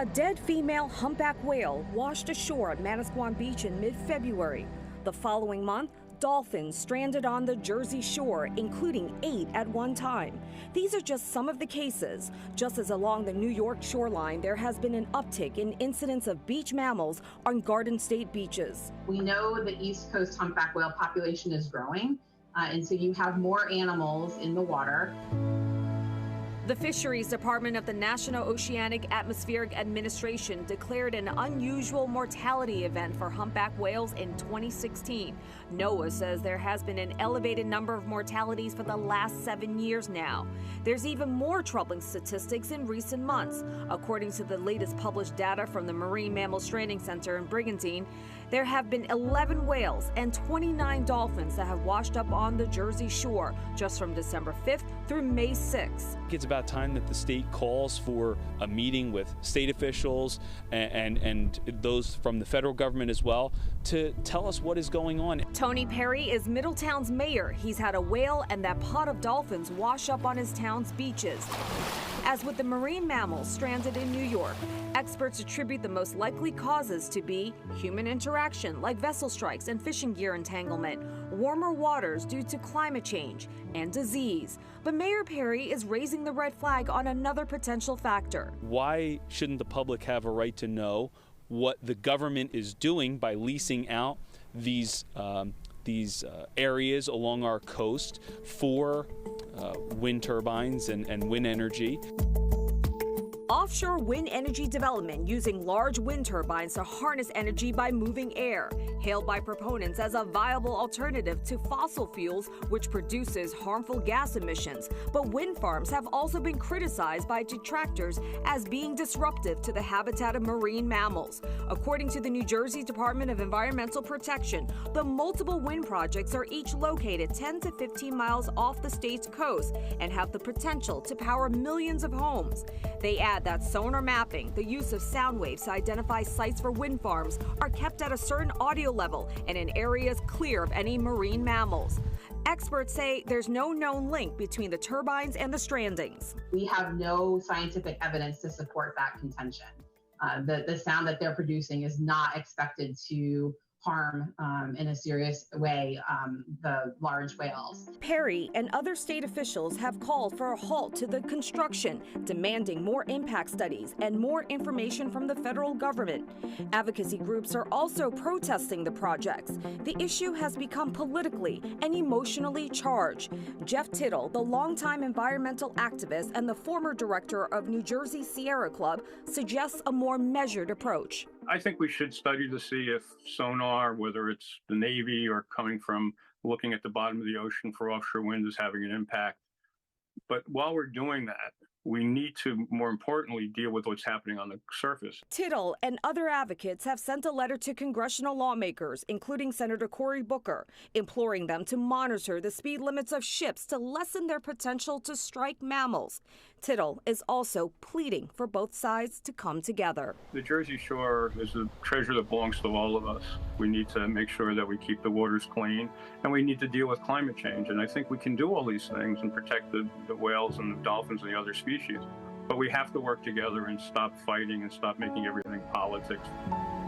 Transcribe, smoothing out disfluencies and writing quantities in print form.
A dead female humpback whale washed ashore at Manasquan Beach in mid-February. The following month, dolphins stranded on the Jersey shore, including 8 at one time. These are just some of the cases. Just as along the New York shoreline, there has been an uptick in incidents of beach mammals on Garden State beaches. We know the East Coast humpback whale population is growing, and so you have more animals in the water. The Fisheries Department of the National Oceanic Atmospheric Administration declared an unusual mortality event for humpback whales in 2016. NOAA says there has been an elevated number of mortalities for the last 7 years now. There's even more troubling statistics in recent months. According to the latest published data from the Marine Mammal Stranding Center in Brigantine, there have been 11 whales and 29 dolphins that have washed up on the Jersey shore just from December 5th through May 6th. It's about time that the state calls for a meeting with state officials and those from the federal government as well to tell us what is going on. Tony Perry is Middletown's mayor. He's had a whale and that pod of dolphins wash up on his town's beaches. As with the marine mammals stranded in New York, experts attribute the most likely causes to be human interaction, like vessel strikes and fishing gear entanglement, warmer waters due to climate change, and disease. But Mayor Perry is raising the red flag on another potential factor. Why shouldn't the public have a right to know what the government is doing by leasing out these areas along our coast for wind turbines and wind energy? Offshore wind energy development using large wind turbines to harness energy by moving air, hailed by proponents as a viable alternative to fossil fuels, which produces harmful gas emissions. But wind farms have also been criticized by detractors as being disruptive to the habitat of marine mammals. According to the New Jersey Department of Environmental Protection, the multiple wind projects are each located 10 to 15 miles off the state's coast and have the potential to power millions of homes. They add that sonar mapping, the use of sound waves to identify sites for wind farms, are kept at a certain audio level and in areas clear of any marine mammals. Experts say there's no known link between the turbines and the strandings. We have no scientific evidence to support that contention. The sound that they're producing is not expected to harm in a serious way the large whales. Perry and other state officials have called for a halt to the construction, demanding more impact studies and more information from the federal government. Advocacy groups are also protesting the projects. The issue has become politically and emotionally charged. Jeff Tittle, the longtime environmental activist and the former director of New Jersey Sierra Club, suggests a more measured approach. I think we should study to see if sonar, whether it's the Navy or coming from looking at the bottom of the ocean for offshore wind, is having an impact. But while we're doing that, we need to, more importantly, deal with what's happening on the surface. Tittle and other advocates have sent a letter to congressional lawmakers, including Senator Cory Booker, imploring them to monitor the speed limits of ships to lessen their potential to strike mammals. Tittle is also pleading for both sides to come together. The Jersey Shore is a treasure that belongs to all of us. We need to make sure that we keep the waters clean, and we need to deal with climate change. And I think we can do all these things and protect the whales and the dolphins and the other species. But we have to work together and stop fighting and stop making everything politics.